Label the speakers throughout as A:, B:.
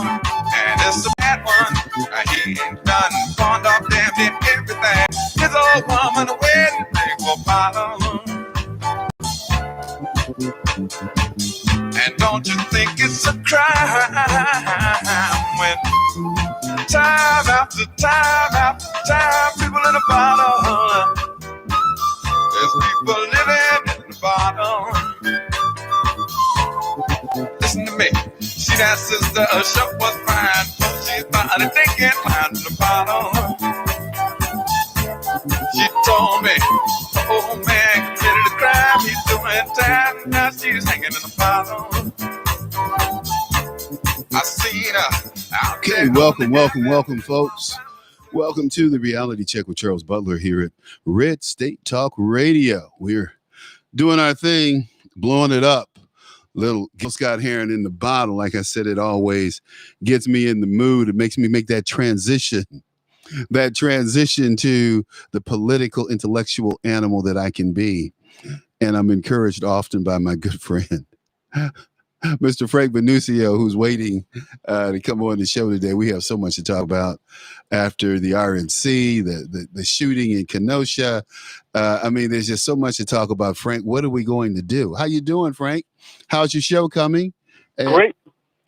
A: And it's a bad one. He ain't done pawned off damn near everything. His old woman a wedding ring for a bottle. And don't you think it's a crime when time after time after time people in a bottle. There's people living in the bottle. Listen to me. See that sister, her shop was fine. But she's body taking mine in the bottle. She told me, oh man, get ready to cry. He's doing time. Now she's hanging in the bottle. I seen her.
B: Okay, welcome, folks. Welcome to the Reality Check with Charles Butler here at Red State Talk Radio. We're doing our thing, blowing it up. Little Gil Scott Heron in the bottle. Like I said, it always gets me in the mood. It makes me make that transition to the political, intellectual animal that I can be. And I'm encouraged often by my good friend, Mr. Frank Venucio, who's waiting to come on the show today. We have so much to talk about after the RNC, the shooting in Kenosha. I mean, there's just so much to talk about. Frank, what are we going to do? How you doing, Frank? How's your show coming?
C: Great.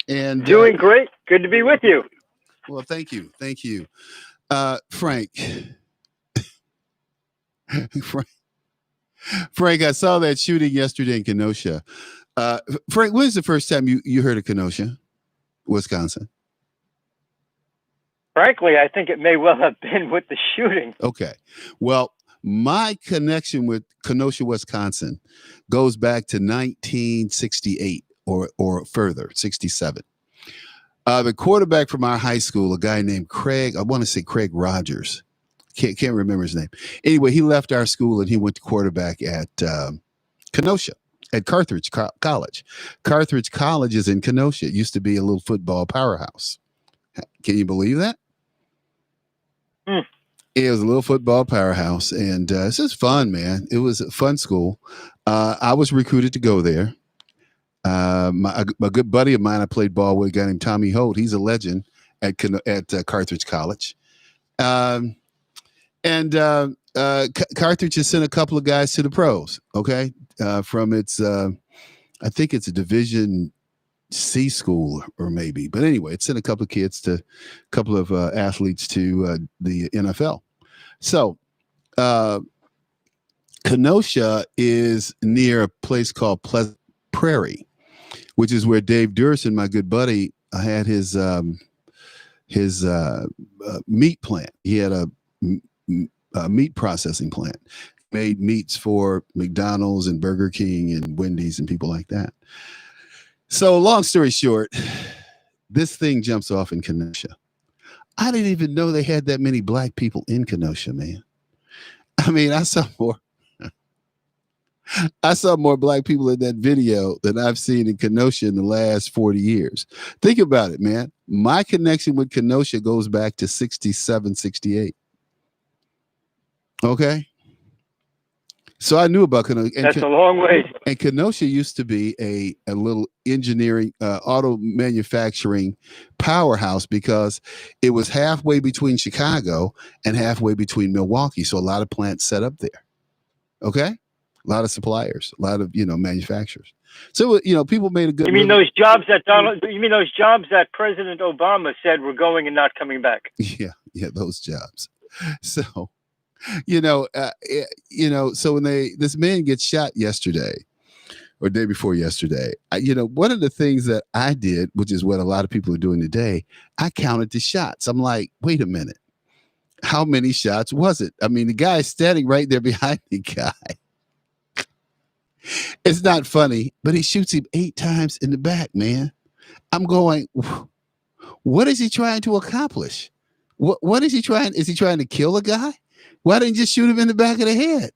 B: And
C: doing great. Good to be with you.
B: Well, thank you. Frank. Frank, I saw that shooting yesterday in Kenosha. Frank, when's the first time you heard of Kenosha, Wisconsin?
C: Frankly, I think it may well have been with the shooting.
B: Okay. Well, my connection with Kenosha, Wisconsin goes back to 1968 or further, 67. The quarterback from our high school, a guy named Craig, I want to say Craig Rogers. Can't remember his name. Anyway, he left our school and he went to quarterback at Kenosha. At Carthage College. Carthage College is in Kenosha. It used to be a little football powerhouse. Can you believe that? It was a little football powerhouse. And it's just fun, man. It was a fun school. I was recruited to go there. A good buddy of mine I played ball with, a guy named Tommy Holt. He's a legend at Carthage College. Carthage has sent a couple of guys to the pros, okay? From its, I think it's a Division C school or maybe. But anyway, it sent a couple of athletes to the NFL. So Kenosha is near a place called Pleasant Prairie, which is where Dave Durson, my good buddy, had his meat plant. He had a meat processing plant. Made meats for McDonald's and Burger King and Wendy's and people like that. So long story short, this thing jumps off in Kenosha. I didn't even know they had that many black people in Kenosha, man. I mean, I saw more black people in that video than I've seen in Kenosha in the last 40 years. Think about it, man. My connection with Kenosha goes back to 67, 68. Okay? So I knew about Kenosha.
C: That's a long way.
B: And Kenosha used to be a little engineering, auto manufacturing powerhouse because it was halfway between Chicago and halfway between Milwaukee. So a lot of plants set up there. Okay? A lot of suppliers, a lot of, manufacturers. So, people made a good.
C: You mean those jobs that President Obama said were going and not coming back?
B: Yeah, those jobs. So. So when this man gets shot yesterday or day before yesterday, one of the things that I did, which is what a lot of people are doing today, I counted the shots. I'm like, wait a minute. How many shots was it? I mean, the guy is standing right there behind the guy. It's not funny, but he shoots him 8 times in the back, man. I'm going, what is he trying to accomplish? What is he trying? Is he trying to kill a guy? Why didn't you just shoot him in the back of the head?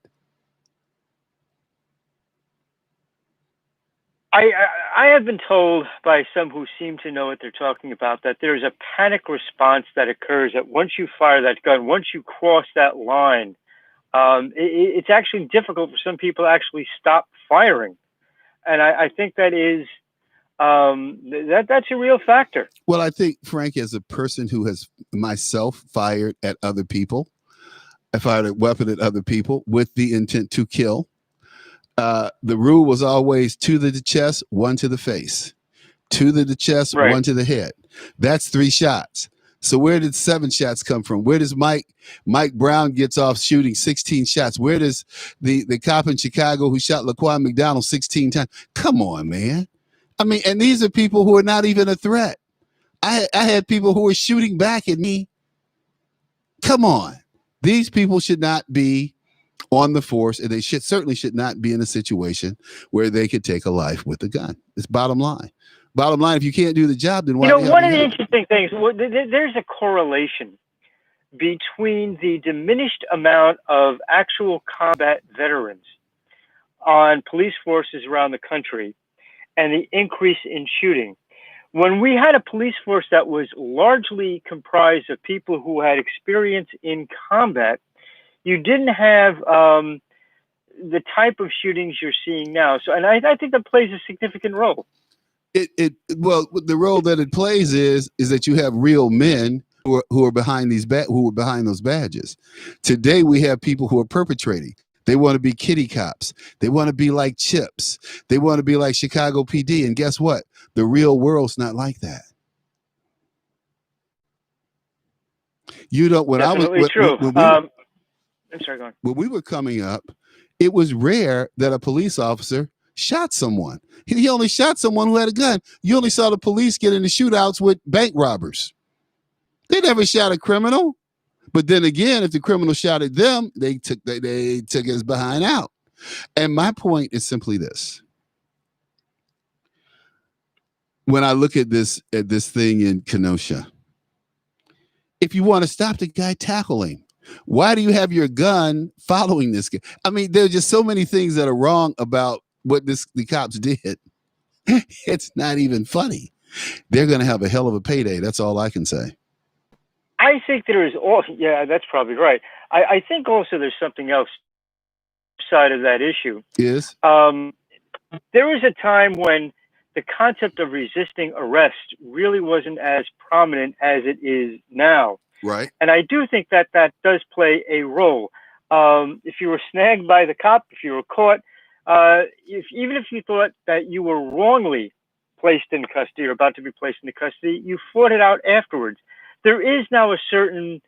C: I have been told by some who seem to know what they're talking about that there's a panic response that occurs that once you fire that gun, once you cross that line, it's actually difficult for some people to actually stop firing. And I think that is That's a real factor.
B: Well, I think, Frank, as a person who has myself fired at other people, I fired a weapon at other people with the intent to kill. The rule was always two to the chest, one to the face. Two to the chest,
C: Right.
B: one to the head. That's 3 shots. So where did 7 shots come from? Where does Mike Brown gets off shooting 16 shots? Where does the cop in Chicago who shot Laquan McDonald 16 times? Come on, man. I mean, and these are people who are not even a threat. I had people who were shooting back at me. Come on. These people should not be on the force, and they certainly should not be in a situation where they could take a life with a gun. It's bottom line. Bottom line, if you can't do the job, then why?
C: One of the interesting things, there's a correlation between the diminished amount of actual combat veterans on police forces around the country and the increase in shooting. When we had a police force that was largely comprised of people who had experience in combat, you didn't have the type of shootings you're seeing now. So, and I think that plays a significant role.
B: Well, the role that it plays is that you have real men who are behind those badges. Today we have people who are perpetrating. They want to be kitty cops. They want to be like Chips. They want to be like Chicago PD. And guess what? The real world's not like that. You don't. When
C: Definitely
B: I was
C: true. I'm sorry, go on.
B: When we were coming up, it was rare that a police officer shot someone. He only shot someone who had a gun. You only saw the police get into shootouts with bank robbers. They never shot a criminal. But then again, if the criminal shot at them, they took his behind out. And my point is simply this. When I look at this thing in Kenosha, if you want to stop the guy, tackle him. Why do you have your gun following this guy? I mean, there are just so many things that are wrong about what the cops did. It's not even funny. They're going to have a hell of a payday. That's all I can say.
C: I think there is yeah, that's probably right. I think also there's something else side of that issue.
B: Is
C: there was a time when the concept of resisting arrest really wasn't as prominent as it is now.
B: Right.
C: And I do think that does play a role. If you were snagged by the cop, if you were caught, even if you thought that you were wrongly placed in custody or about to be placed into custody, you fought it out afterwards. There is now a certain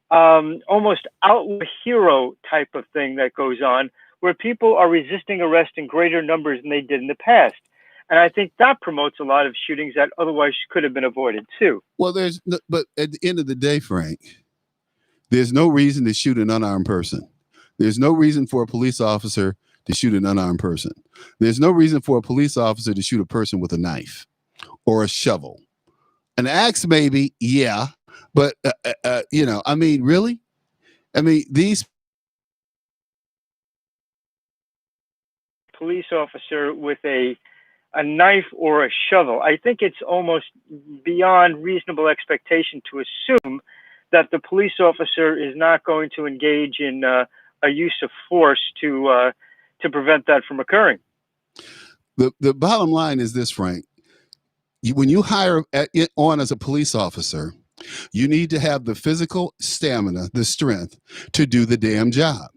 C: almost outlaw hero type of thing that goes on where people are resisting arrest in greater numbers than they did in the past. And I think that promotes a lot of shootings that otherwise could have been avoided too.
B: Well, but at the end of the day, Frank, there's no reason to shoot an unarmed person. There's no reason for a police officer to shoot an unarmed person. There's no reason for a police officer to shoot a person with a knife or a shovel. An axe, maybe, yeah. But, I mean, really? I mean, these
C: police officer with a knife or a shovel. I think it's almost beyond reasonable expectation to assume that the police officer is not going to engage in a use of force to prevent that from occurring.
B: The bottom line is this, Frank. When you hire on as a police officer, you need to have the physical stamina, the strength to do the damn job.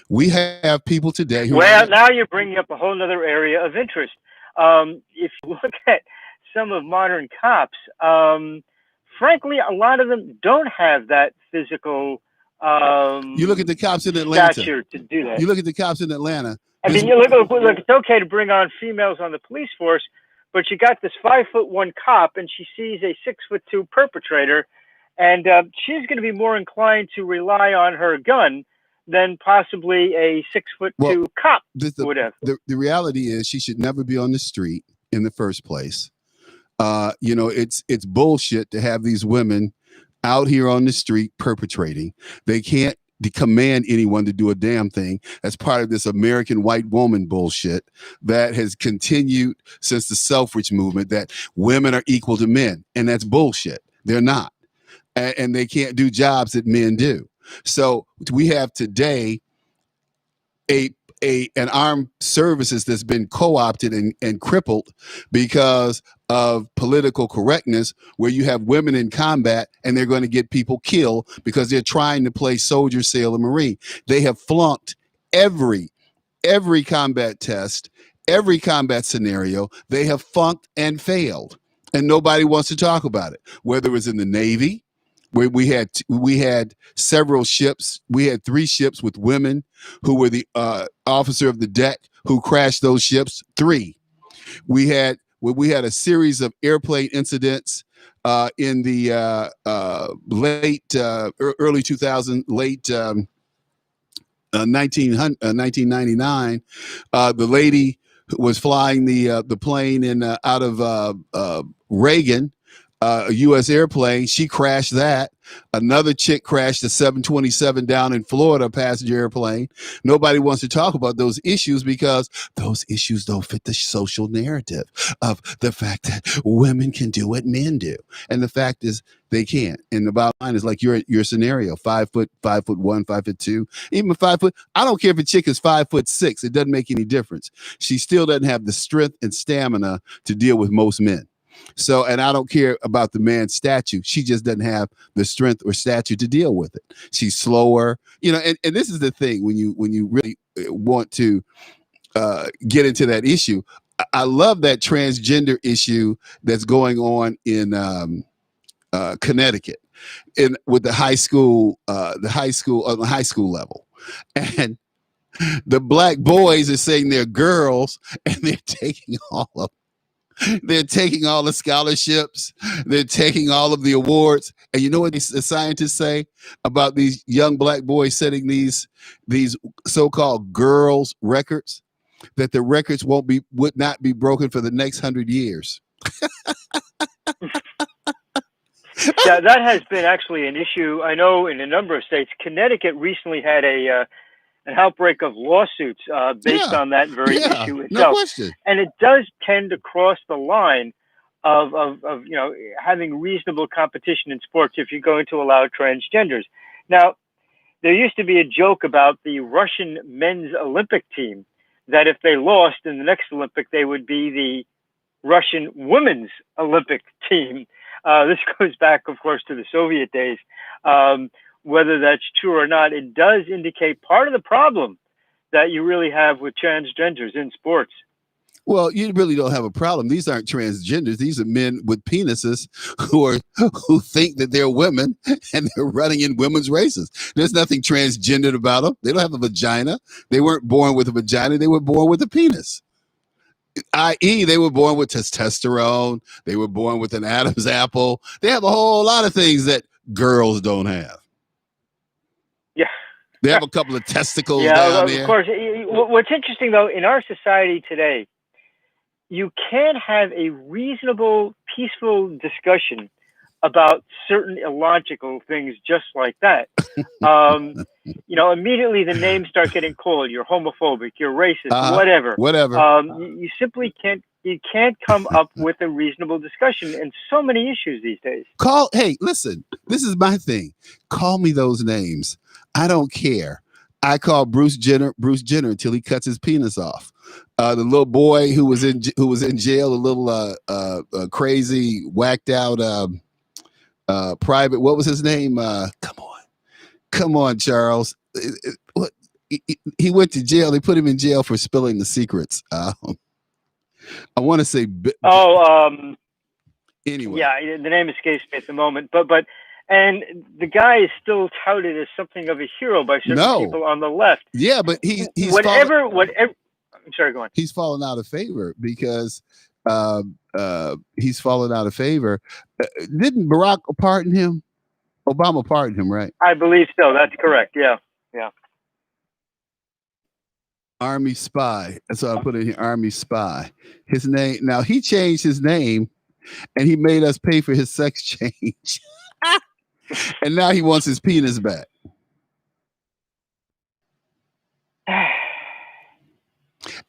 B: We have people today who...
C: Well, now you're bringing up a whole other area of interest. If you look at some of modern cops, frankly, a lot of them don't have that physical
B: you look at the cops in Atlanta.
C: Stature to do that.
B: You look at the cops in Atlanta.
C: I mean, you look, it's okay to bring on females on the police force, but you got this 5'1" cop, and she sees a 6'2" perpetrator, and she's going to be more inclined to rely on her gun than possibly a 6'2" cop would have.
B: The reality is, she should never be on the street in the first place. It's bullshit to have these women out here on the street perpetrating. They can't command anyone to do a damn thing. That's part of this American white woman bullshit that has continued since the suffrage movement, that women are equal to men. And that's bullshit. They're not. And they can't do jobs that men do. So we have today a an armed services that's been co-opted and crippled because of political correctness, where you have women in combat and they're going to get people killed because they're trying to play soldier, sailor, marine. They have flunked every combat test, every combat scenario. They have funked and failed, and nobody wants to talk about it. Whether it was in the Navy, where we had several ships, we had 3 ships with women who were the officer of the deck who crashed those ships. 3. We had a series of airplane incidents in the early 2000, late 1999. The lady was flying the plane out of Reagan, a U.S. airplane. She crashed that. Another chick crashed a 727 down in Florida, passenger airplane. Nobody wants to talk about those issues because those issues don't fit the social narrative of the fact that women can do what men do. And the fact is they can't. And the bottom line is like your scenario, 5 foot, 5'1", 5'2", even 5 foot. I don't care if a chick is 5'6". It doesn't make any difference. She still doesn't have the strength and stamina to deal with most men. So, and I don't care about the man's stature. She just doesn't have the strength or stature to deal with it. She's slower, and this is the thing when you really want to get into that issue. I love that transgender issue that's going on in Connecticut, with the high school on the high school level, and the black boys are saying they're girls, and they're taking all of. They're taking all the scholarships. They're taking all of the awards. And you know what the scientists say about these young black boys setting these so-called girls' records? That the records would not be broken for the next 100 years.
C: Yeah, that has been actually an issue. I know in a number of states. Connecticut recently had an outbreak of lawsuits based on that very issue itself.
B: No question.
C: And it does tend to cross the line of having reasonable competition in sports if you're going to allow transgenders. Now, there used to be a joke about the Russian men's Olympic team that if they lost in the next Olympic, they would be the Russian women's Olympic team. This goes back, of course, to the Soviet days. Whether that's true or not, it does indicate part of the problem that you really have with transgenders in sports.
B: Well, you really don't have a problem. These aren't transgenders. These are men with penises who think that they're women and they're running in women's races. There's nothing transgendered about them. They don't have a vagina. They weren't born with a vagina. They were born with a penis. I.e., they were born with testosterone. They were born with an Adam's apple. They have a whole lot of things that girls don't have.
C: Yeah.
B: They have a couple of testicles down there.
C: Of course. What's interesting, though, in our society today, you can have a reasonable, peaceful discussion about certain illogical things just like that. Immediately the names start getting called. You're homophobic, you're racist, whatever. You simply can't come up with a reasonable discussion in so many issues these days.
B: Hey, listen, this is my thing. Call me those names. I don't care. I call Bruce Jenner until he cuts his penis off. The little boy who was in jail, a little crazy, whacked out private. What was his name? Come on, Charles. He went to jail. They put him in jail for spilling the secrets. I want to say. Anyway.
C: Yeah, the name escapes me at the moment, but. And the guy is still touted as something of a hero by certain people on the left.
B: Yeah, but he's
C: whatever. I'm sorry, go on.
B: He's fallen out of favor because he's fallen out of favor. Didn't Barack pardon him? Obama pardoned him, right?
C: I believe so. That's correct. Yeah.
B: Army spy. That's what I put in here. Army spy. His name. Now he changed his name, and he made us pay for his sex change. And now he wants his penis back.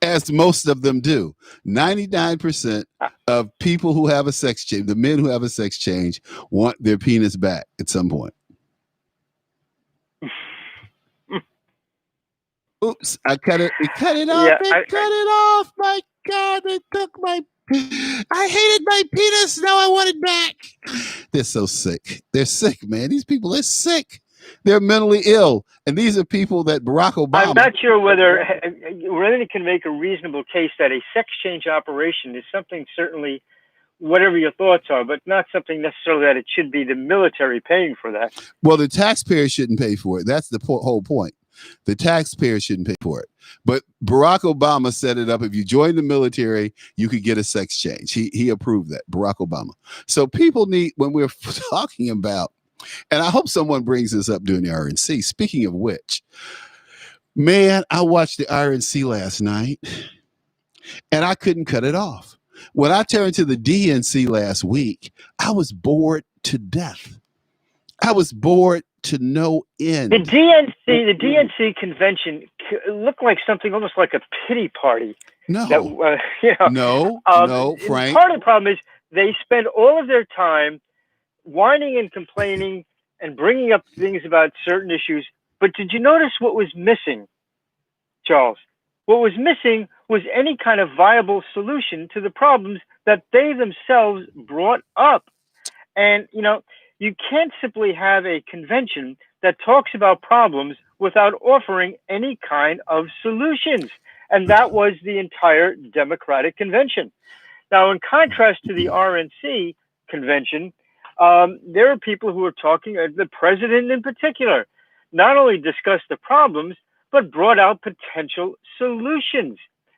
B: As most of them do. 99% of people who have a sex change, the men who have a sex change, want their penis back at some point. Oops, I cut it. They cut it off.
C: Yeah,
B: They cut it off. My God, they took my. I hated my penis. Now I want it back. They're so sick. They're sick, man. These people are sick. They're mentally ill, and these are people that Barack
C: I'm
B: Obama.
C: not sure whether really can make a reasonable case that a sex change operation is something certainly, whatever your thoughts are, but not something necessarily that it should be the military paying for that.
B: Well, the taxpayer shouldn't pay for it. That's the whole point. The taxpayer shouldn't pay for it. But Barack Obama set it up. If you join the military, you could get a sex change. He approved that, Barack Obama. So people need, when we're talking about, and I hope someone brings this up during the RNC. Speaking of which, man, I watched the RNC last night and I couldn't cut it off. When I turned to the DNC last week, I was bored to death. I was bored to no end.
C: The DNC convention looked like something almost like a pity party.
B: No,
C: that,
B: no, Frank.
C: Part of the problem is they spend all of their time whining and complaining and bringing up things about certain issues. But did you notice what was missing, Charles? What was missing was any kind of viable solution to the problems that they themselves brought up. And, you can't simply have a convention that talks about problems without offering any kind of solutions. And that was the entire Democratic convention. Now, in contrast to the RNC convention, there are people who are talking, the president in particular, not only discussed the problems, but brought out potential solutions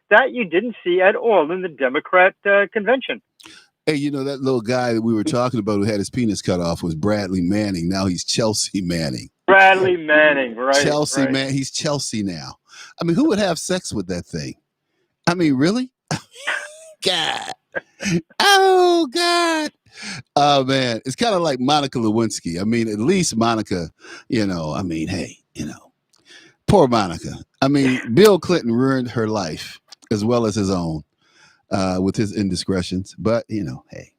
C: that you didn't see at all in the Democrat convention.
B: Hey, that little guy that we were talking about who had his penis cut off was Bradley Manning. Now he's Chelsea Manning.
C: Bradley Manning, right?
B: Chelsea
C: right.
B: man, he's Chelsea now. I mean, who would have sex with that thing? I mean, really? God. Oh, God. Oh, man. It's kind of like Monica Lewinsky. I mean, at least Monica, hey, poor Monica. I mean, Bill Clinton ruined her life as well as his own. With his indiscretions, but hey,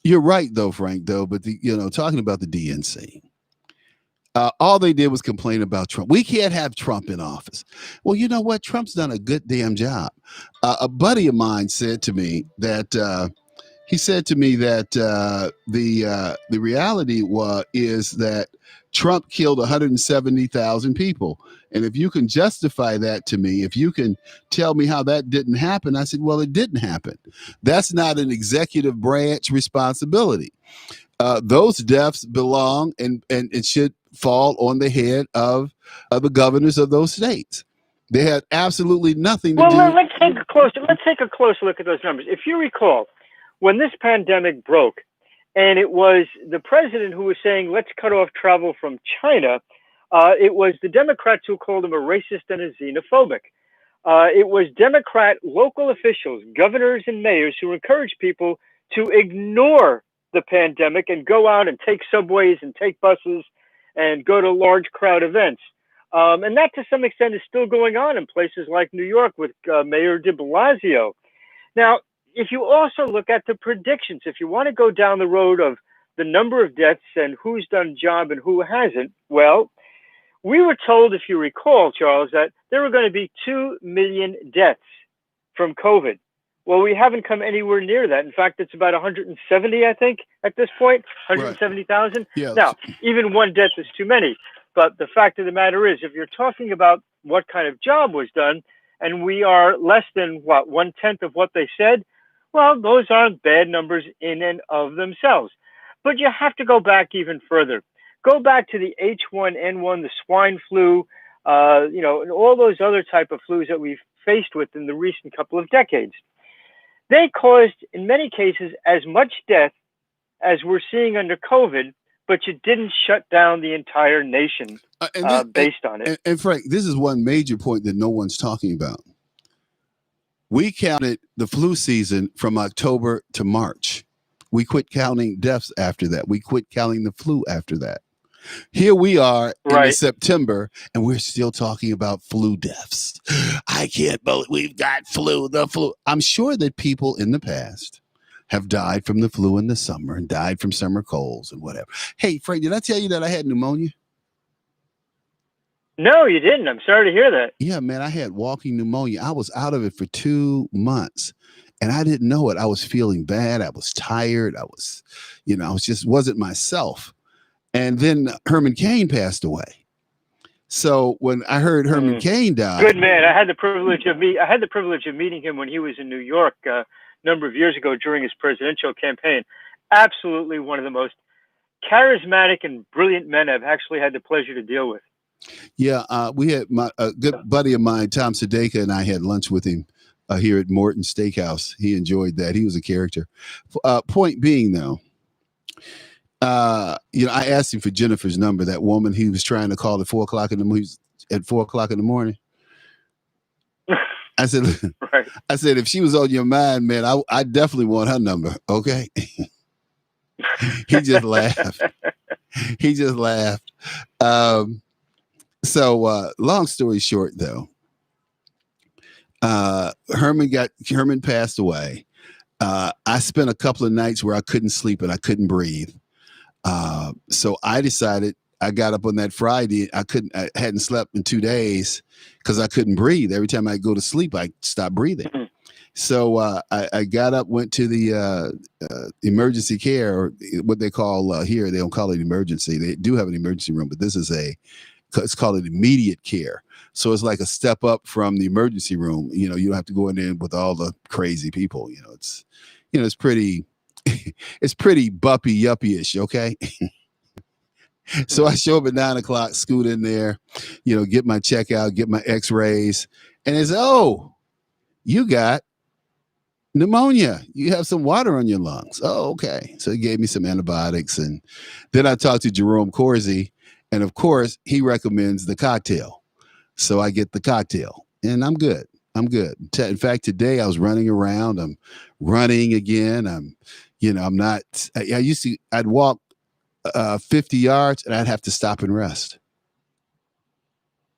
B: you're right though, Frank. Though, but talking about the DNC, all they did was complain about Trump. We can't have Trump in office. Well, you know what? Trump's done a good damn job. A buddy of mine said to me that the reality is that Trump killed 170,000 people. And if you can justify that to me, if you can tell me how that didn't happen, I said, well, it didn't happen. That's not an executive branch responsibility. Those deaths belong and it should fall on the head of the governors of those states. They had absolutely nothing to do.
C: Well, let's take a closer look at those numbers. If you recall, when this pandemic broke, and it was the president who was saying, let's cut off travel from China, it was the Democrats who called him a racist and a xenophobic. It was Democrat local officials, governors and mayors who encouraged people to ignore the pandemic and go out and take subways and take buses and go to large crowd events. And that to some extent is still going on in places like New York with Mayor de Blasio. Now, if you also look at the predictions, if you want to go down the road of the number of deaths and who's done job and who hasn't, well, we were told, if you recall, Charles, that there were going to be 2 million deaths from COVID. Well, we haven't come anywhere near that. In fact, it's about 170, I think, at this point, 170,000. Right.
B: Yes.
C: Now, even one death is too many. But the fact of the matter is, if you're talking about what kind of job was done, and we are less than, 1/10 of what they said, well, those aren't bad numbers in and of themselves. But you have to go back even further. Go back to the H1N1, the swine flu, and all those other type of flus that we've faced with in the recent couple of decades. They caused, in many cases, as much death as we're seeing under COVID, but you didn't shut down the entire nation based on it.
B: And Frank, this is one major point that no one's talking about. We counted the flu season from October to March. We quit counting deaths after that. We quit counting the flu after that. Here we are in September, and we're still talking about flu deaths. I can't believe we've got the flu. I'm sure that people in the past have died from the flu in the summer and died from summer colds and whatever. Hey, Frank, did I tell you that I had pneumonia?
C: No, you didn't. I'm sorry to hear that.
B: Yeah, man, I had walking pneumonia. I was out of it for 2 months and I didn't know it. I was feeling bad. I was tired. I was, I was just wasn't myself. And then Herman Cain passed away. So when I heard Herman
C: Mm.
B: Cain died,
C: Good man. I had the privilege of meeting him when he was in New York a number of years ago during his presidential campaign. Absolutely one of the most charismatic and brilliant men I've actually had the pleasure to deal with.
B: yeah, we had a good buddy of mine, Tom Sedeka, and I had lunch with him here at Morton Steakhouse. He enjoyed that. He was a character. Point being, though, I asked him for Jennifer's number, that woman he was trying to call at 4 o'clock in the morning. At 4 o'clock in the morning. I said,
C: Right.
B: I said, if she was on your mind, man, I definitely want her number. Okay. He just laughed. He just laughed. So long story short, though, Herman passed away. I spent a couple of nights where I couldn't sleep and I couldn't breathe. So I decided, I got up on that Friday. I hadn't slept in 2 days because I couldn't breathe. Every time I go to sleep, I stop breathing.
C: Mhm.
B: So I got up, went to the emergency care, or what they call here, they don't call it emergency. They do have an emergency room, but this is it's called an immediate care. So it's like a step up from the emergency room. You don't have to go in there with all the crazy people. It's pretty, it's pretty buppy yuppie-ish. Okay. So I show up at 9 o'clock, scoot in there, get my checkout, get my x-rays. And it's, oh, you got pneumonia. You have some water on your lungs. Oh, okay. So he gave me some antibiotics. And then I talked to Jerome Corsi. And of course, he recommends the cocktail. So I get the cocktail and I'm good. I'm good. In fact, today I was running around. I'm running again. I'm not, I'd walk 50 yards and I'd have to stop and rest.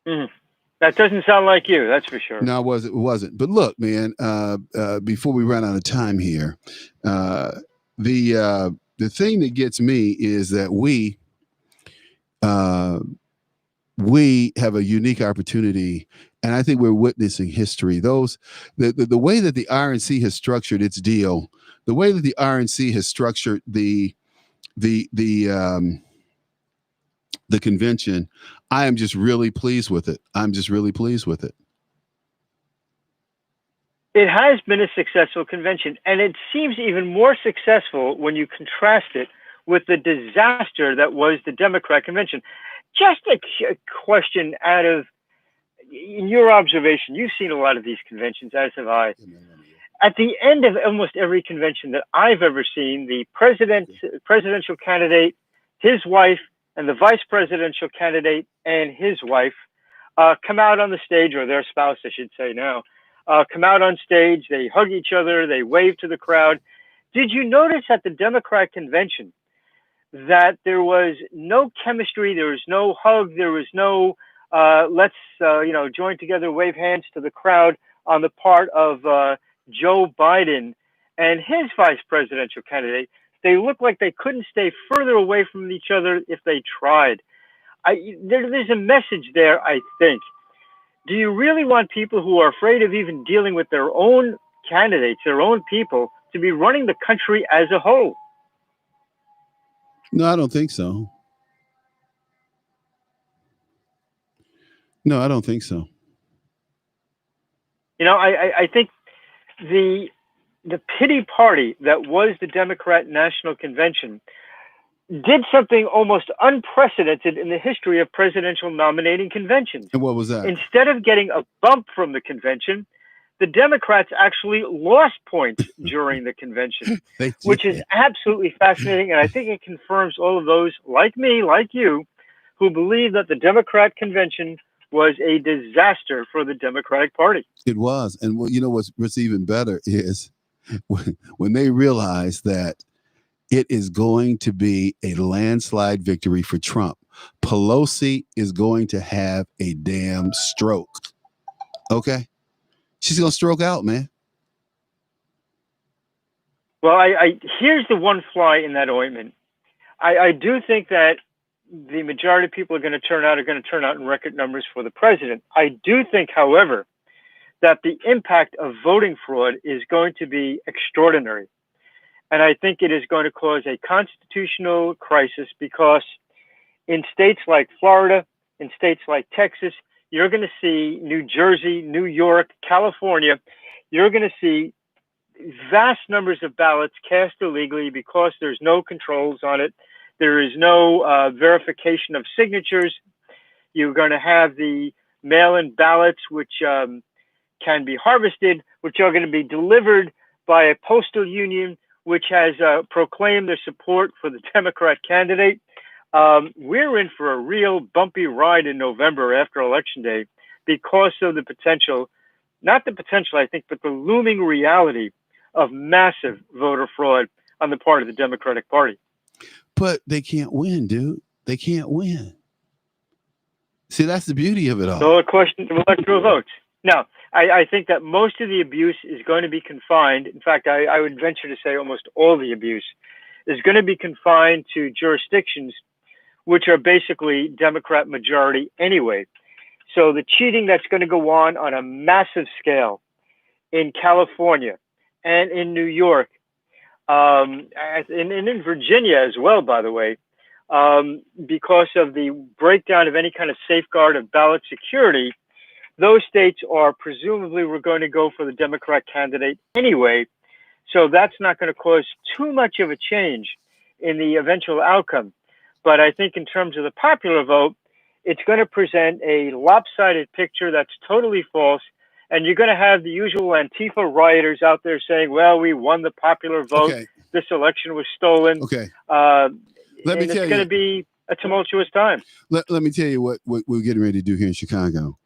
C: Mm. That doesn't sound like you, that's for sure.
B: No, it wasn't. But look, man, before we run out of time here, the thing that gets me is that we have a unique opportunity, and I think we're witnessing history. The way that the RNC has structured its deal, the way that the RNC has structured the convention, I am just really pleased with it. I'm just really pleased with it.
C: It has been a successful convention, and it seems even more successful when you contrast it with the disaster that was the Democrat convention. Just a question out of, in your observation, you've seen a lot of these conventions, as have I. At the end of almost every convention that I've ever seen, the presidential candidate, his wife, and the vice presidential candidate and his wife come out on the stage, or their spouse, I should say now, come out on stage, they hug each other, they wave to the crowd. Did you notice at the Democrat convention that there was no chemistry, there was no hug, there was no let's join together, wave hands to the crowd on the part of Joe Biden and his vice presidential candidate? They looked like they couldn't stay further away from each other if they tried. There's a message there, I think. Do you really want people who are afraid of even dealing with their own candidates, their own people, to be running the country as a whole?
B: No, I don't think so. No, I don't think so.
C: I think the pity party that was the Democrat National Convention did something almost unprecedented in the history of presidential nominating conventions.
B: And what was that?
C: Instead of getting a bump from the convention, the Democrats actually lost points during the convention, which is absolutely fascinating. And I think it confirms all of those, like me, like you, who believe that the Democrat convention was a disaster for the Democratic Party.
B: It was. And what's even better is when they realized that it is going to be a landslide victory for Trump. Pelosi is going to have a damn stroke. Okay? She's going to stroke out, man.
C: Well, here's the one fly in that ointment. I do think that the majority of people are going to turn out in record numbers for the president. I do think, however, that the impact of voting fraud is going to be extraordinary. And I think it is going to cause a constitutional crisis because in states like Florida, in states like Texas, you're going to see New Jersey, New York, California, you're going to see vast numbers of ballots cast illegally because there's no controls on it. There is no verification of signatures. You're going to have the mail-in ballots, which can be harvested, which are going to be delivered by a postal union, which has proclaimed their support for the Democrat candidate. We're in for a real bumpy ride in November after Election Day because of the potential, not the potential, I think, but the looming reality of massive voter fraud on the part of the Democratic Party.
B: But they can't win, dude. They can't win. See, that's the beauty of it all.
C: So a question of electoral votes. Now, I think that most of the abuse is going to be confined. In fact, I would venture to say almost all the abuse is going to be confined to jurisdictions which are basically Democrat majority anyway. So the cheating that's going to go on a massive scale in California and in New York, and in Virginia as well, by the way, because of the breakdown of any kind of safeguard of ballot security, those states are presumably we're going to go for the Democrat candidate anyway. So that's not going to cause too much of a change in the eventual outcome. But I think in terms of the popular vote, it's going to present a lopsided picture that's totally false. And you're going to have the usual Antifa rioters out there saying, well, we won the popular vote. Okay. This election was stolen.
B: Okay.
C: Let me tell you. It's going to be a tumultuous time.
B: Let me tell you what we're getting ready to do here in Chicago.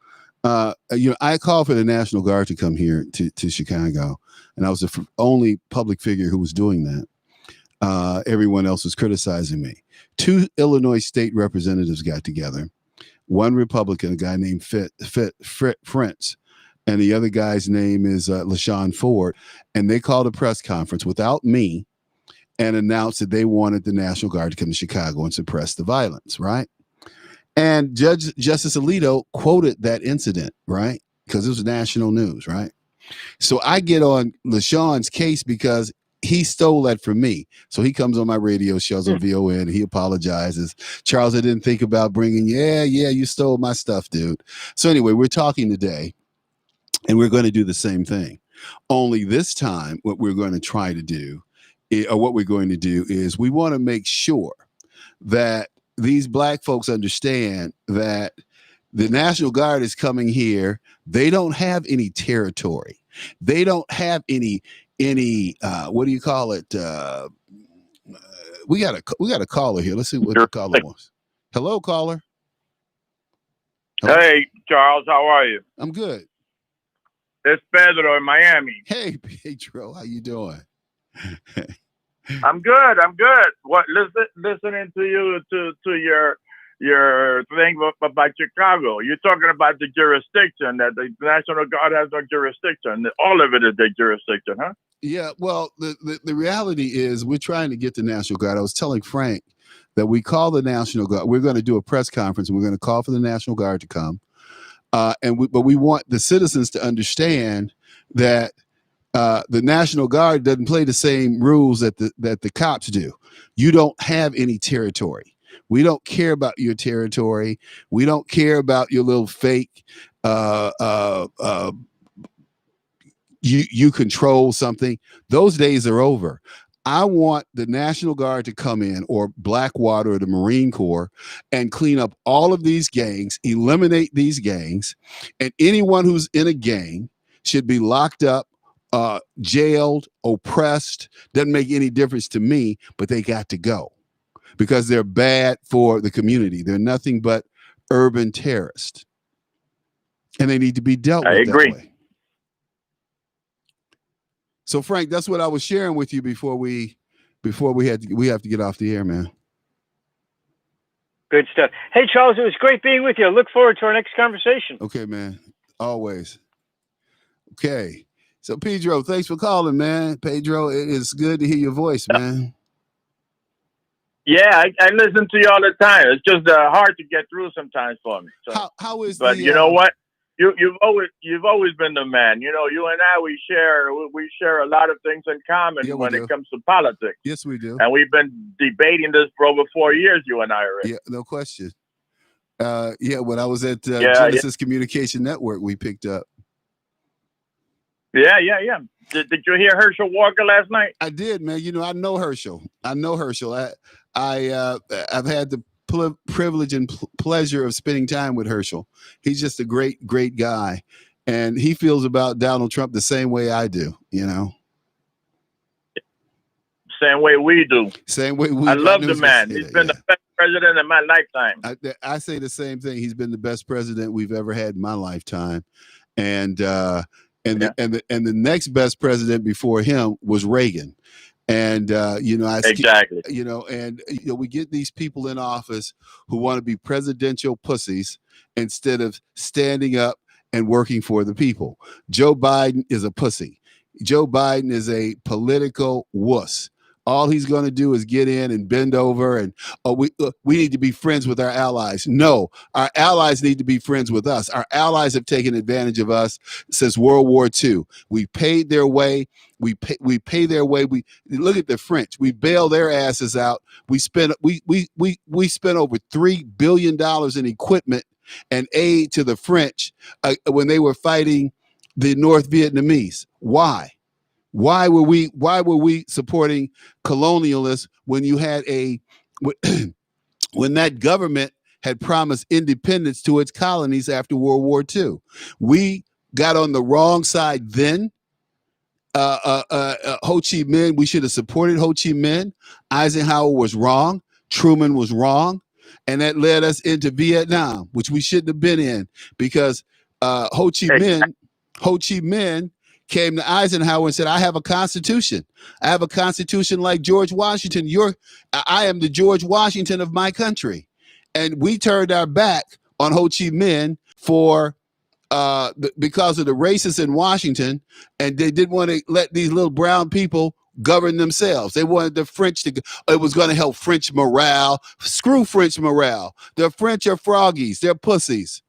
B: I called for the National Guard to come here to Chicago, and I was the only public figure who was doing that. Everyone else was criticizing me. 2 Illinois state representatives got together. One Republican, a guy named Frentz, and the other guy's name is LaShawn Ford, and they called a press conference without me and announced that they wanted the National Guard to come to Chicago and suppress the violence, right? And Justice Alito quoted that incident, right? Because it was national news, right? So I get on LaShawn's case because he stole that from me. So he comes on my radio shows on VON and he apologizes. Charles, I didn't think about bringing, you stole my stuff, dude. So anyway, we're talking today and we're going to do the same thing. Only this time, what we're going to try to do, is we want to make sure that these black folks understand that the National Guard is coming here. They don't have any territory. They don't have any what do you call it? We got a caller here. Let's see what the caller wants. Hello, caller.
D: Hello? Hey, Charles, how are you?
B: I'm good.
D: It's Pedro in Miami.
B: Hey, Pedro, how you doing?
D: I'm good. What? Listening to you to your thing about Chicago. You're talking about the jurisdiction that the National Guard has no jurisdiction. All of it is their jurisdiction, huh?
B: Yeah. Well, the reality is we're trying to get the National Guard. I was telling Frank that we call the National Guard. We're going to do a press conference. And we're going to call for the National Guard to come. But we want the citizens to understand that the National Guard doesn't play the same rules that the cops do. You don't have any territory. We don't care about your territory. We don't care about your little fake. You control something. Those days are over. I want the National Guard to come in, or Blackwater or the Marine Corps, and clean up all of these gangs, eliminate these gangs, and anyone who's in a gang should be locked up, jailed, oppressed. Doesn't make any difference to me, but they got to go because they're bad for the community. They're nothing but urban terrorists, and they need to be dealt with that way. So, Frank, that's what I was sharing with you before we have to get off the air, man.
C: Good stuff. Hey, Charles, it was great being with you. I look forward to our next conversation.
B: Okay, man. Always. Okay. So, Pedro, thanks for calling, man. Pedro, it is good to hear your voice, man.
D: Yeah, I listen to you all the time. It's just hard to get through sometimes for me. So,
B: How is
D: but
B: the
D: you know what? You've always been the man. You know, you and I we share a lot of things in common
B: Yeah, we
D: when
B: do.
D: it comes to politics.
B: Yes, we do.
D: And we've been debating this for over 4 years. You and I already.
B: Yeah, no question. Yeah, when I was at
D: Yeah.
B: Genesis Communication Network, we picked up.
D: Yeah. Did you hear Herschel Walker last night?
B: I did, man. You know, I know Herschel. I've had the privilege and pleasure of spending time with Herschel. He's just a great, great guy, and he feels about Donald Trump the same way I do. You know,
D: Same way we do.
B: same way we.
D: I love the man. He's been the best president in my lifetime.
B: I say the same thing. He's been the best president we've ever had in my lifetime, and the next best president before him was Reagan. And
D: Exactly.
B: We get these people in office who want to be presidential pussies instead of standing up and working for the people. Joe Biden is a pussy. Joe Biden is a political wuss. All he's going to do is get in and bend over and we need to be friends with our allies. No, our allies need to be friends with us. Our allies have taken advantage of us since World War II. We paid their way. We pay their way. We look at the French. We bail their asses out. We spent over $3 billion in equipment and aid to the French when they were fighting the North Vietnamese. Why? Why were we supporting colonialists when you had when that government had promised independence to its colonies after World War II? We got on the wrong side then. Ho Chi Minh, we should have supported Ho Chi Minh. Eisenhower was wrong. Truman was wrong. And that led us into Vietnam, which we shouldn't have been in because Ho Chi Minh came to Eisenhower and said, I have a constitution. I have a constitution like George Washington. I am the George Washington of my country. And we turned our back on Ho Chi Minh because of the racists in Washington, and they didn't want to let these little brown people govern themselves. They wanted the French it was going to help French morale. Screw French morale. The French are froggies. They're pussies.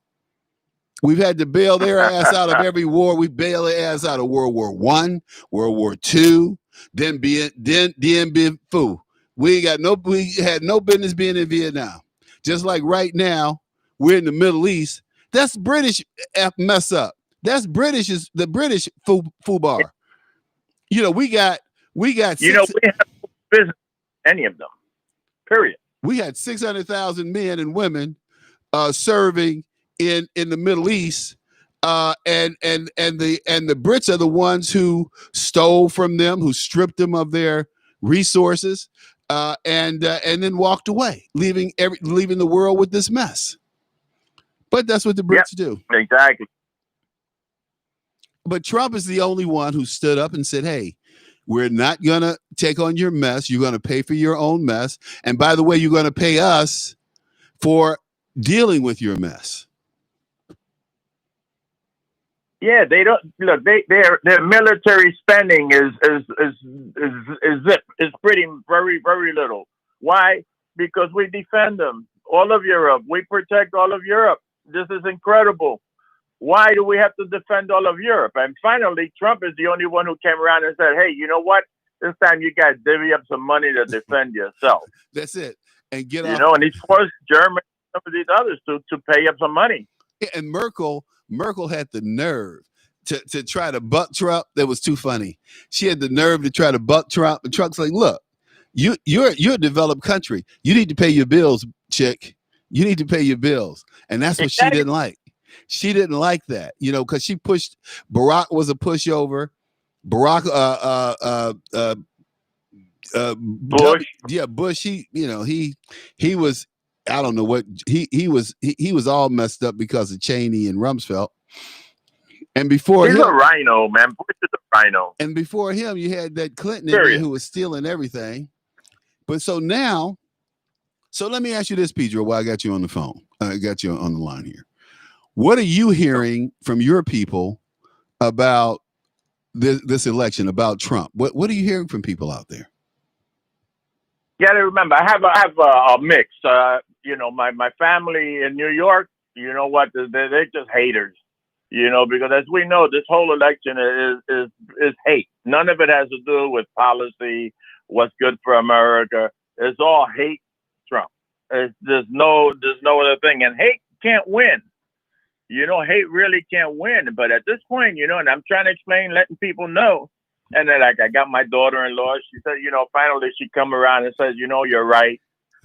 B: We've had to bail their ass out of every war. We bailed their ass out of World War I, World War II, then Bien Phu. We had no business being in Vietnam. Just like right now, we're in the Middle East. That's British mess up. That's the British foobar. You know, we got. We have no
D: business any of them. Period.
B: We had 600,000 men and women serving in the Middle East, and the Brits are the ones who stole from them, who stripped them of their resources, and then walked away, leaving the world with this mess. But that's what the Brits do.
D: Exactly.
B: But Trump is the only one who stood up and said, hey, we're not going to take on your mess. You're going to pay for your own mess. And by the way, you're going to pay us for dealing with your mess.
D: Yeah, they don't look. Their military spending is pretty very little. Why? Because we defend them, all of Europe. We protect all of Europe. This is incredible. Why do we have to defend all of Europe? And finally, Trump is the only one who came around and said, "Hey, you know what? This time you guys divvy up some money to defend yourself."
B: That's it. And get
D: off. You know, and he forced Germany and some of these others to pay up some money.
B: And Merkel had the nerve to try to buck Trump. That was too funny. She had the nerve to try to buck Trump. And Trump's like, look, you're a developed country. You need to pay your bills, chick. You need to pay your bills. And that's what she didn't like. She didn't like that, you know, because she pushed. Barack was a pushover. Barack,
D: Bush.
B: Bush. He was. I don't know what he was all messed up because of Cheney and Rumsfeld. And before
D: he's a rhino, man. Bush is a rhino.
B: And before him, you had that Clinton in there who was stealing everything. But so now, let me ask you this, Pedro, while I got you on the phone. I got you on the line here. What are you hearing from your people about this election, about Trump? What are you hearing from people out there?
D: You got to remember, I have a mix. My family in New York, you know what? They're just haters. Because as we know, this whole election is hate. None of it has to do with policy, what's good for America. It's all hate Trump. There's no other thing, and hate can't win. Hate really can't win. But at this point, and I'm trying to explain, letting people know. And then, I got my daughter-in-law. She said, finally she come around and says, you're right.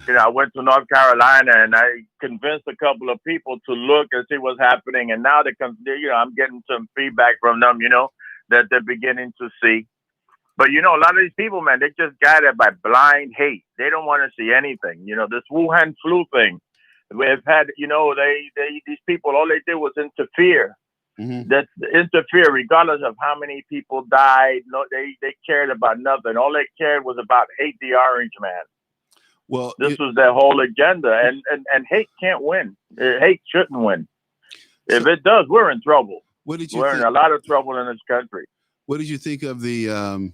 D: I went to North Carolina and I convinced a couple of people to look and see what's happening. And now I'm getting some feedback from them, that they're beginning to see. But, a lot of these people, man, they just guided by blind hate. They don't want to see anything. This Wuhan flu thing. We've had, these people, all they did was interfere.
B: Mm-hmm.
D: That interfere, regardless of how many people died. No, they cared about nothing. All they cared was about hate the orange man.
B: Well,
D: this was their whole agenda, and hate can't win. Hate shouldn't win. If it does, we're in trouble.
B: What did you
D: we're
B: think?
D: in a lot of trouble in this country.
B: What did you think of the?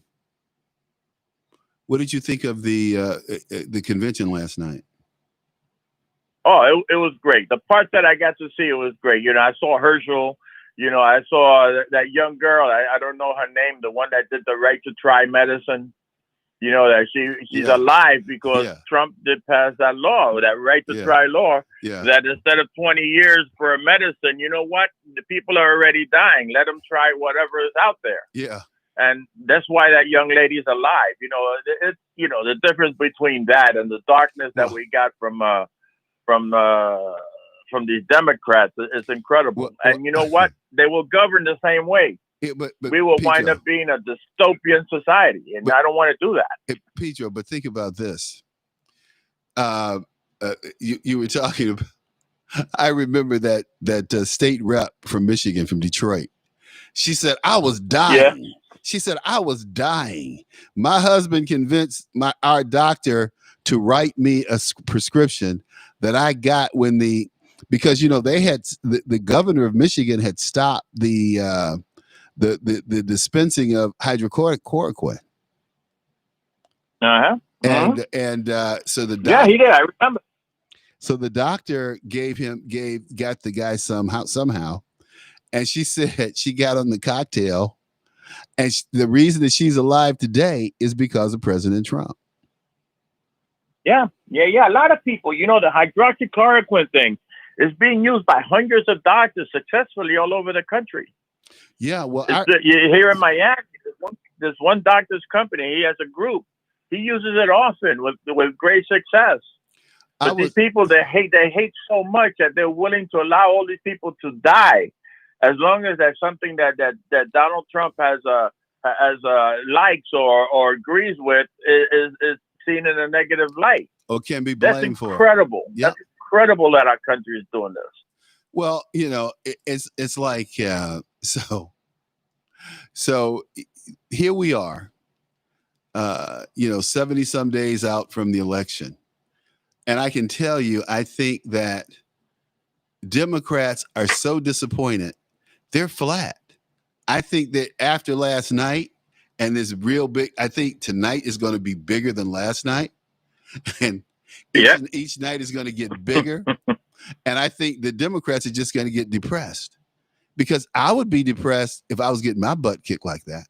B: What did you think of the convention last night?
D: Oh, it was great. The part that I got to see, it was great. I saw Herschel. I saw that young girl. I don't know her name. The one that did the right to try medicine. That she's alive because Trump did pass that law, that right to try law.
B: Yeah.
D: That instead of 20 years for a medicine, you know what? The people are already dying. Let them try whatever is out there.
B: Yeah.
D: And that's why that young lady's alive. It's the difference between that and the darkness that we got from these Democrats is incredible. And you know what? They will govern the same way.
B: Yeah, but
D: we will wind up being a dystopian society, and I don't want to do that.
B: Pedro, but think about this. You were talking about. I remember that state rep from Michigan, from Detroit. She said, "I was dying." Yeah. She said, "I was dying. My husband convinced our doctor to write me a prescription that I got because they had the governor of Michigan had stopped the dispensing of hydrochloroquine." And so the doctor,
D: he did. I remember.
B: So the doctor got the guy somehow, and she said she got on the cocktail, and the reason that she's alive today is because of President Trump.
D: Yeah. A lot of people, the hydroxychloroquine thing is being used by hundreds of doctors successfully all over the country.
B: Yeah, well,
D: here in Miami, there's one doctor's company. He has a group. He uses it often with great success. But these people, they hate so much that they're willing to allow all these people to die, as long as that's something that Donald Trump has likes or agrees with is seen in a negative light.
B: Or can be blamed for.
D: That's incredible.
B: Yep.
D: That's incredible that our country is doing this.
B: Well, it's like so here we are, 70 some days out from the election. And I can tell you, I think that Democrats are so disappointed. They're flat. I think that after last night and this real big, I think tonight is going to be bigger than last night. And each night is going to get bigger. And I think the Democrats are just going to get depressed, because I would be depressed if I was getting my butt kicked like that.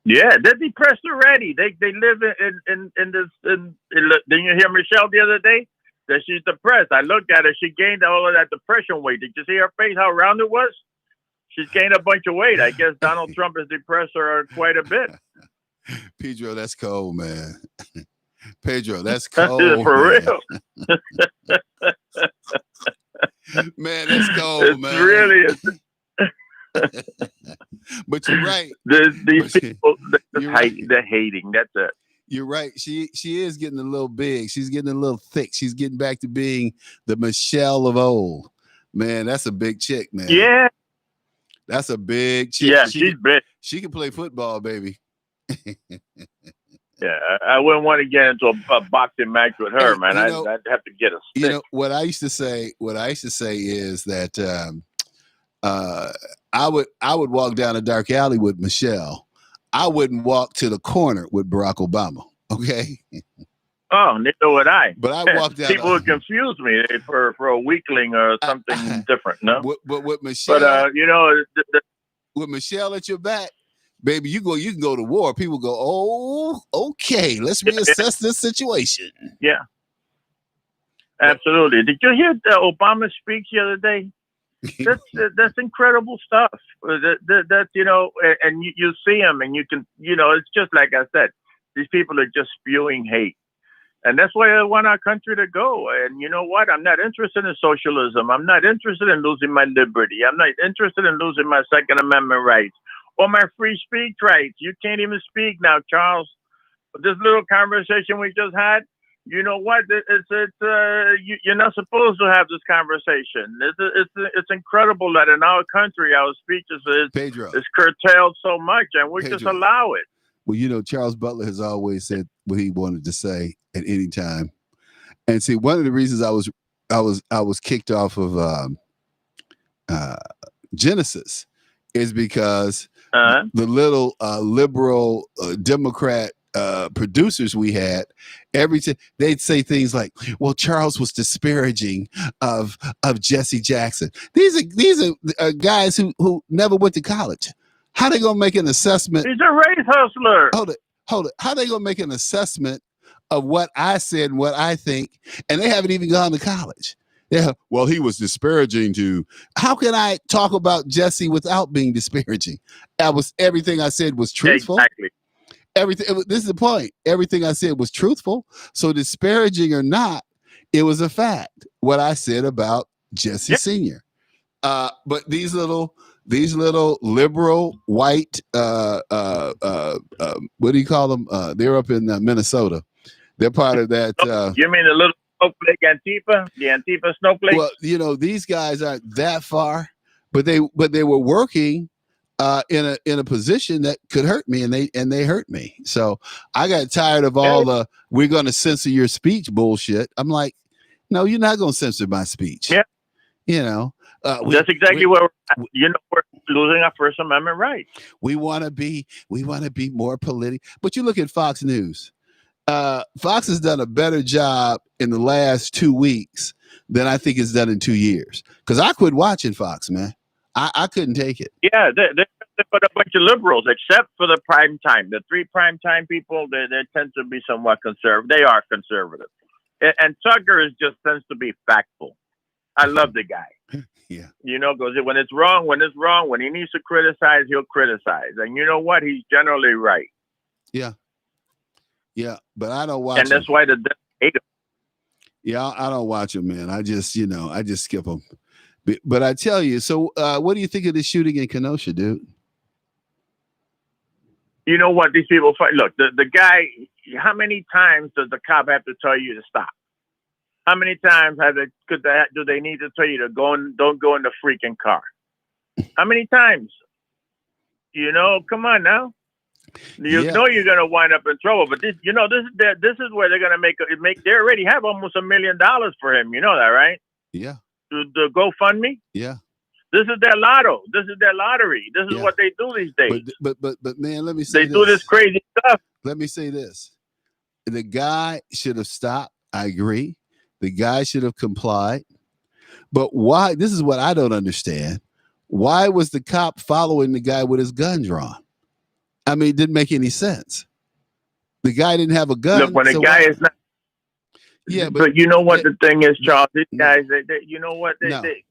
D: Yeah, they're depressed already. They live in this. Didn't you hear Michelle the other day that she's depressed? I looked at her. She gained all of that depression weight. Did you see her face? How round it was? She's gained a bunch of weight. I guess Donald Trump has depressed her quite a bit.
B: Pedro, that's cold, man. Pedro, that's cold.
D: For real.
B: Man, that's cold,
D: it's
B: man.
D: Really is.
B: But you're right.
D: These people, they're hating. That's it.
B: You're right. She is getting a little big. She's getting a little thick. She's getting back to being the Michelle of old. Man, that's a big chick, man.
D: Yeah.
B: That's a big chick.
D: Yeah, she's big.
B: She can play football, baby.
D: Yeah, I wouldn't want to get into a boxing match with her, man. I'd have to get a stick.
B: What I used to say is that I would walk down a dark alley with Michelle. I wouldn't walk to the corner with Barack Obama. Okay.
D: Oh, neither would I.
B: But I walked down.
D: People would confuse me for a weakling or something different. No.
B: But with Michelle,
D: But
B: with Michelle at your back, baby, you can go to war. People go, oh, okay, let's reassess this situation.
D: Yeah. Absolutely. Did you hear the Obama speech the other day? That's incredible stuff. That's and you see them, and you can, it's just like I said, these people are just spewing hate, and that's why I want our country to go. And you know what? I'm not interested in socialism. I'm not interested in losing my liberty. I'm not interested in losing my Second Amendment rights or my free speech rights. You can't even speak now, Charles. This little conversation we just had. You know what? You're not supposed to have this conversation. It's incredible that in our country, our speeches is curtailed so much, and we just allow it.
B: Well, Charles Butler has always said what he wanted to say at any time. And see, one of the reasons I was kicked off of Genesis is because the little liberal Democrat producers we had, they'd say things like, well, Charles was disparaging of Jesse Jackson. These are guys who never went to college. How they gonna make an assessment?
D: He's a race hustler.
B: Hold it. How they gonna make an assessment of what I said and what I think, and they haven't even gone to college? Yeah, well, he was disparaging to. How can I talk about Jesse without being disparaging? Everything I said was truthful.
D: Exactly.
B: This is the point. Everything I said was truthful. So disparaging or not, it was a fact. What I said about Jesse Sr. But these little liberal white what do you call them? They're up in Minnesota. They're part of that.
D: You mean the little snowflake Antifa? The Antifa snowflake?
B: Well, these guys aren't that far, but they were working in a position that could hurt me, and they hurt me. So I got tired of all the we're going to censor your speech bullshit. I'm like, no, you're not going to censor my speech.
D: Yeah.
B: That's
D: exactly where we're losing our First Amendment rights.
B: We want to be more political. But you look at Fox News. Fox has done a better job in the last 2 weeks than I think it's done in 2 years. Because I quit watching Fox, man. I couldn't take it.
D: Yeah, they put a bunch of liberals, except for the prime time. The 3 prime time people, they tend to be somewhat conservative. They are conservative. And Tucker just tends to be factful. I love the guy.
B: Yeah.
D: Because when it's wrong, when he needs to criticize, he'll criticize. And you know what? He's generally right.
B: Yeah. Yeah, but I don't watch
D: and that's why the hate him.
B: Yeah, I don't watch them, man. I just skip them. But I tell you, so what do you think of the shooting in Kenosha, dude?
D: You know what? These people fight. Look, the guy, how many times does the cop have to tell you to stop? How many times do they need to tell you to don't go in the freaking car? How many times? Come on now. You know you're gonna wind up in trouble, but this is where they're gonna make. They already have almost $1 million for him. You know that, right?
B: Yeah.
D: The GoFundMe.
B: Yeah.
D: This is their lotto. This is their lottery. This is what they do these days.
B: But man, let me say
D: they do this crazy stuff.
B: Let me say this: the guy should have stopped. I agree. The guy should have complied. But why? This is what I don't understand. Why was the cop following the guy with his gun drawn? I mean, it didn't make any sense. The guy didn't have a gun.
D: Look, when a guy is not.
B: Yeah,
D: but you know what the thing is, Charles? These guys, you know what?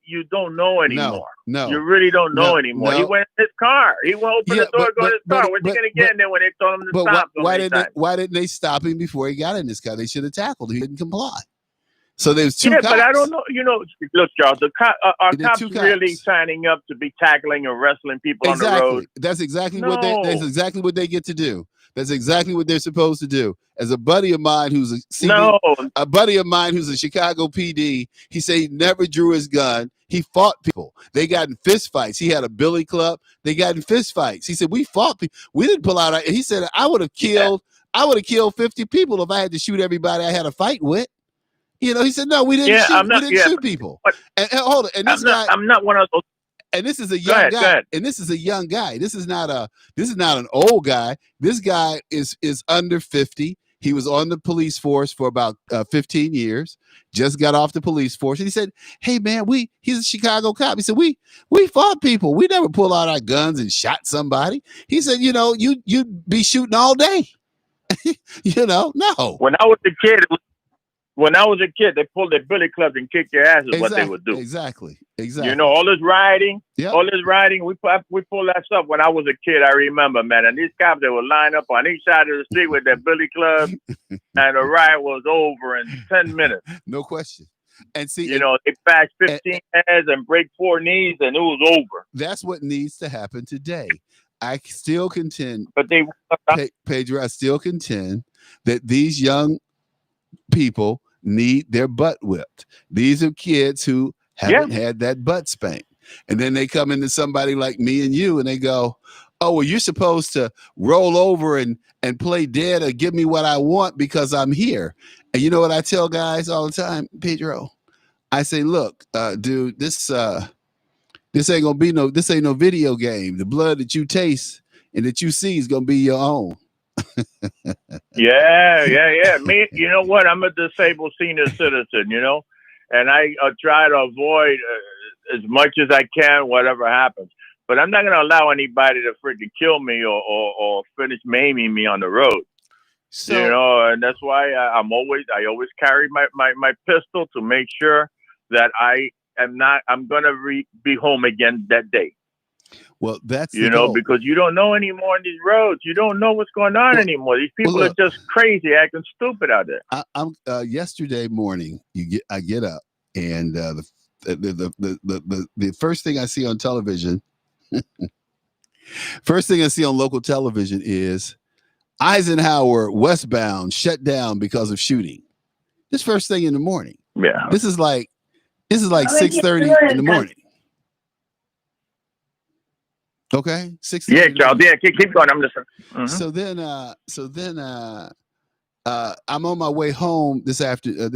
D: You don't know anymore.
B: No.
D: You really don't know anymore.
B: No.
D: He went in his car. He went open the door, go in his car. When's he going to get in there when they told him to stop?
B: Why didn't they stop him before he got in his car? They should have tackled him. He didn't comply. So there's two cops.
D: But I don't know. Look, Charles, are cops really signing up to be tackling or wrestling people on the road?
B: That's exactly what they get to do. That's exactly what they're supposed to do. As a buddy of mine who's a Chicago PD, he said he never drew his gun. He fought people. They got in fist fights. He had a billy club. They got in fist fights. He said, we fought people. We didn't pull out. He said, I would have killed 50 people if I had to shoot everybody I had a fight with. He said, no, we didn't shoot people. And hold on. And
D: I'm not one of those.
B: And this is a young guy. And this is a young guy. This is not an old guy. This guy is under 50. He was on the police force for about 15 years. Just got off the police force, and he said, "Hey man, he's a Chicago cop." He said, "We fought people. We never pull out our guns and shot somebody." He said, "You'd be shooting all day." No.
D: When I was a kid, they pulled their billy clubs and kicked your ass is what they would do.
B: Exactly.
D: All this rioting,
B: Yep.
D: we pulled that stuff when I was a kid. I remember, man. And these cops, they would line up on each side of the street with their billy club, and the riot was over in 10 minutes.
B: No question. And see,
D: they bashed 15 heads and break 4 knees, and it was over.
B: That's what needs to happen today. I still contend,
D: but
B: Pedro, I still contend that these young people need their butt whipped. These are kids who haven't had that butt spanked. And then they come into somebody like me and you, and they go, "Oh, well, you're supposed to roll over and play dead or give me what I want because I'm here." And you know what I tell guys all the time, Pedro? I say, "Look, dude, this ain't gonna be this ain't no video game. The blood that you taste and that you see is gonna be your own."
D: Yeah. Me, you know what? I'm a disabled senior citizen, and I try to avoid as much as I can whatever happens. But I'm not going to allow anybody to freaking kill me or finish maiming me on the road. So, and that's why I always carry my pistol to make sure that I'm going to be home again that day.
B: Well, that's
D: because you don't know anymore on these roads. You don't know what's going on anymore. These people are just crazy, acting stupid out there.
B: I'm yesterday morning. I get up, and the first thing I see on television, first thing I see on local television is Eisenhower westbound shut down because of shooting. This first thing in the morning.
D: Yeah.
B: This is like 6:30 in the morning. Okay, 6.
D: Yeah, Charles. Yeah, keep going. I'm listening.
B: Mm-hmm. So then, I'm on my way home this afternoon.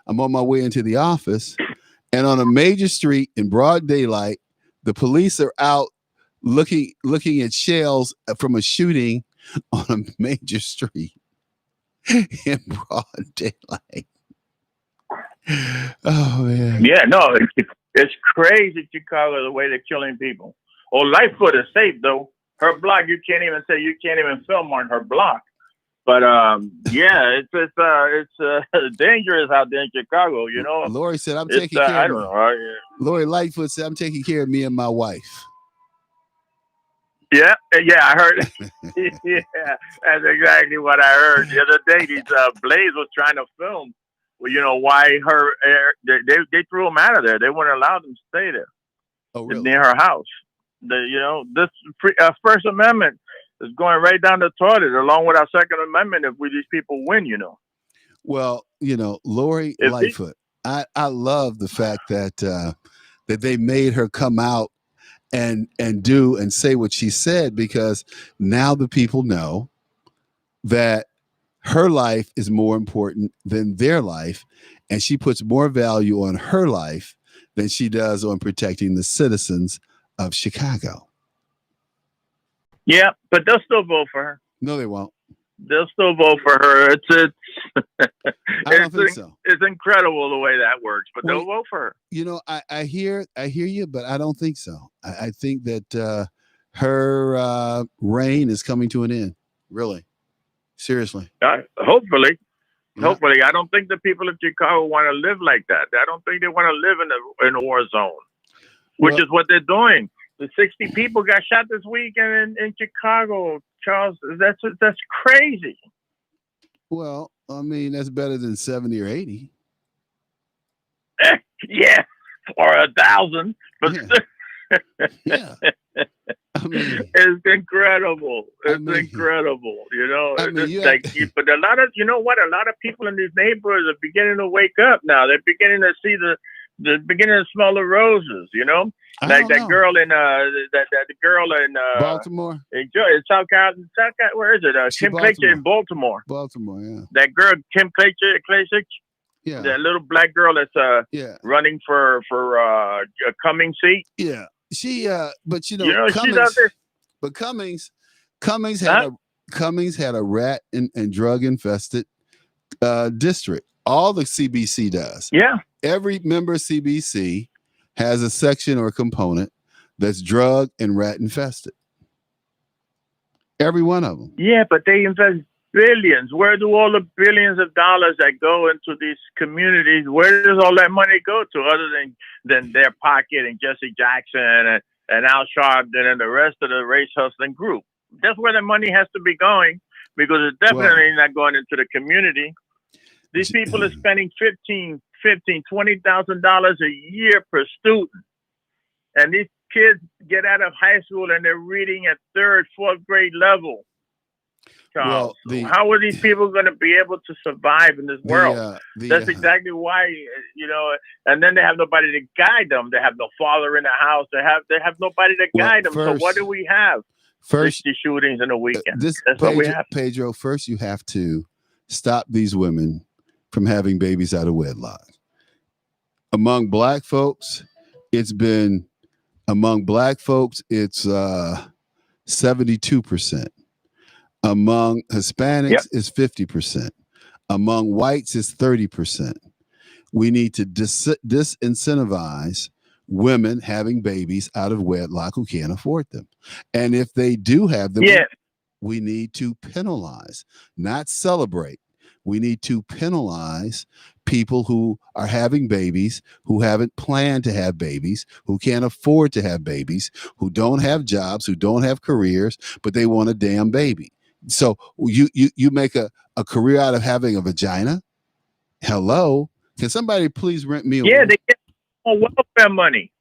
B: I'm on my way into the office, and on a major street in broad daylight, the police are out looking at shells from a shooting on a major street in broad daylight. Oh man.
D: Yeah, no, it's crazy, Chicago, the way they're killing people. Oh, Lightfoot is safe though. Her block, you can't even film on her block. But it's dangerous out there in Chicago.
B: Lori said, "I'm taking care."
D: I don't know.
B: Lori Lightfoot said, "I'm taking care of me and my wife."
D: Yeah, I heard. Yeah, that's exactly what I heard the other day. These Blaze was trying to film. Well, why they threw them out of there. They wouldn't allow them to stay there.
B: Oh, really?
D: Near her house. This First Amendment is going right down the toilet, along with our Second Amendment. If these people win,
B: Well, Lori Lightfoot. I love the fact that they made her come out and do and say what she said, because now the people know that her life is more important than their life, and she puts more value on her life than she does on protecting the citizens of Chicago.
D: Yeah, but they'll still vote for her.
B: No, they won't.
D: They'll still vote for her.
B: I don't think so.
D: It's incredible the way that works, but they'll vote for her.
B: I hear you, but I don't think so. I think that her reign is coming to an end. Really. Seriously.
D: Hopefully. Hopefully. I don't think the people of Chicago want to live like that. I don't think they want to live in a war zone, which is what they're doing. The 60 people got shot this week in Chicago, Charles. That's crazy.
B: Well, I mean, that's better than 70 or 80.
D: Yeah, or 1,000. But
B: yeah. I mean,
D: it's incredible. It's incredible. But a lot of, a lot of people in these neighborhoods are beginning to wake up now. They're beginning to see they're beginning to smell the roses. Like that girl in the girl in
B: Baltimore,
D: in South Carolina. Where is it? Kim Klacik in Baltimore.
B: Baltimore, yeah.
D: That girl, Kim Klacik.
B: Yeah.
D: That little black girl that's running for a Cummings seat.
B: Yeah. She but
D: Cummings,
B: she's out there. But Cummings had Cummings had a rat and drug infested district. All the CBC does.
D: Yeah.
B: Every member of CBC has a section or component that's drug and rat infested. Every one of them.
D: Yeah, but they invest billions. Where do all the billions of dollars that go into these communities, where does all that money go to other than their pocket and Jesse Jackson and Al Sharpton and the rest of the race hustling group? That's where the money has to be going, because it's definitely not going into the community. These people are spending $20,000 a year per student. And these kids get out of high school and they're reading at 3rd, 4th grade level. Charles. Well, how are these people going to be able to survive in this world? That's exactly why, and then they have nobody to guide them. They have no father in the house. They have nobody to guide them. So what do we have? 60 shootings in a weekend. That's what we have.
B: Pedro, first you have to stop these women from having babies out of wedlock. Among black folks, it's 72%. Among Hispanics, it's 50%. Among whites, it's 30%. We need to disincentivize women having babies out of wedlock who can't afford them. And if they do have them, we need to penalize, not celebrate. We need to penalize people who are having babies, who haven't planned to have babies, who can't afford to have babies, who don't have jobs, who don't have careers, but they want a damn baby. So you make a career out of having a vagina? Hello? Can somebody please rent me a
D: they get more welfare money.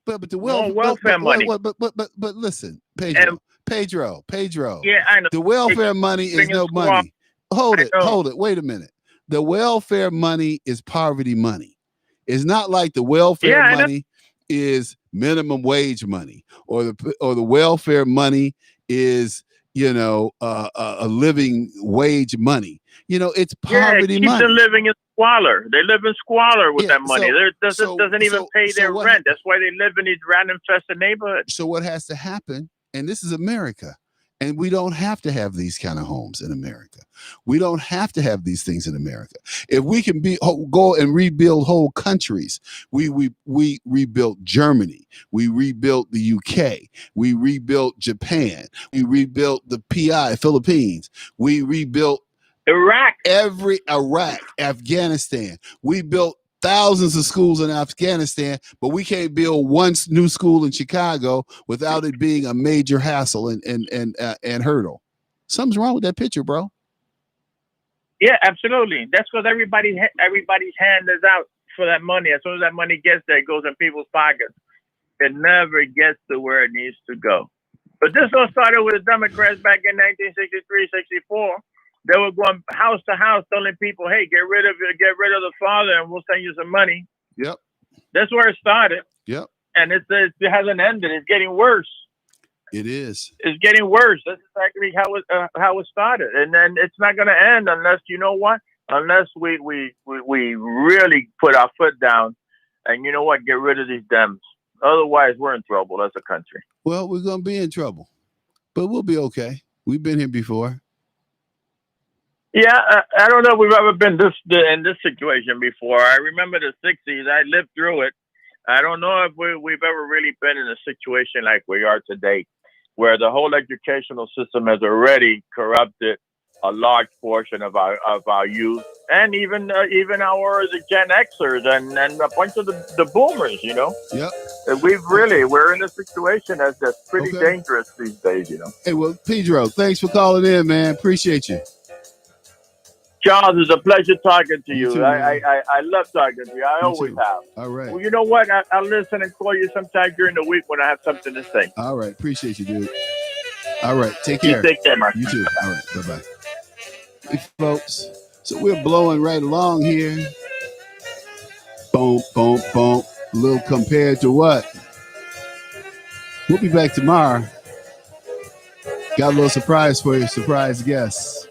B: But the welfare money. But listen, Pedro.
D: Yeah, I know.
B: The welfare money is no money. Hold it. Wait a minute. The welfare money is poverty money. It's not like the welfare money is minimum wage money, or the welfare money is a living wage money. It's poverty money.
D: Them living in squalor. They live in squalor with that money. It doesn't even pay their rent. That's why they live in these rat-infested neighborhoods.
B: So what has to happen? And this is America. And we don't have to have these kind of homes in America. We don't have to have these things in America. If we can go and rebuild whole countries, we rebuilt Germany, we rebuilt the UK, we rebuilt Japan, we rebuilt the Philippines, we rebuilt
D: Iraq,
B: Afghanistan. We built thousands of schools in Afghanistan, but we can't build one new school in Chicago without it being a major hassle and hurdle. Something's wrong with that picture, bro.
D: Yeah, absolutely. That's because everybody's hand is out for that money. As soon as that money gets there, it goes in people's pockets. It never gets to where it needs to go. But this all started with the Democrats back in 1963, 64. They were going house to house telling people, hey, get rid of the father and we'll send you some money.
B: Yep.
D: That's where it started.
B: Yep.
D: And it hasn't ended. It's getting worse.
B: It is.
D: It's getting worse. That's exactly how it started. And then it's not going to end unless, unless we really put our foot down and get rid of these Dems. Otherwise, we're in trouble as a country.
B: Well, we're going to be in trouble, but we'll be okay. We've been here before.
D: Yeah, I don't know if we've ever been in this situation before. I remember the 60s. I lived through it. I don't know if we've ever really been in a situation like we are today, where the whole educational system has already corrupted a large portion of our youth, and even our Gen Xers and a bunch of the boomers.
B: Yep.
D: We're in a situation that's pretty dangerous these days.
B: Hey, well, Pedro, thanks for calling in, man. Appreciate you.
D: Charles, it's a pleasure talking to you. Too, I love talking to you. I always have.
B: All right.
D: Well, you know what? I'll listen and call you sometime during the week when I have something to say.
B: All right. Appreciate you, dude. All right. Take care.
D: You take care, man.
B: You too. All right. Bye-bye. Hey, folks. So we're blowing right along here. Boom, boom, boom. A little compared to what? We'll be back tomorrow. Got a little surprise for you. Surprise guests.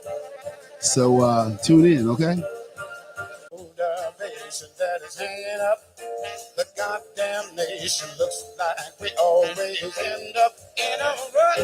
B: So tune in, okay? That is hanging up. The goddamn nation looks like we always end up in a rut.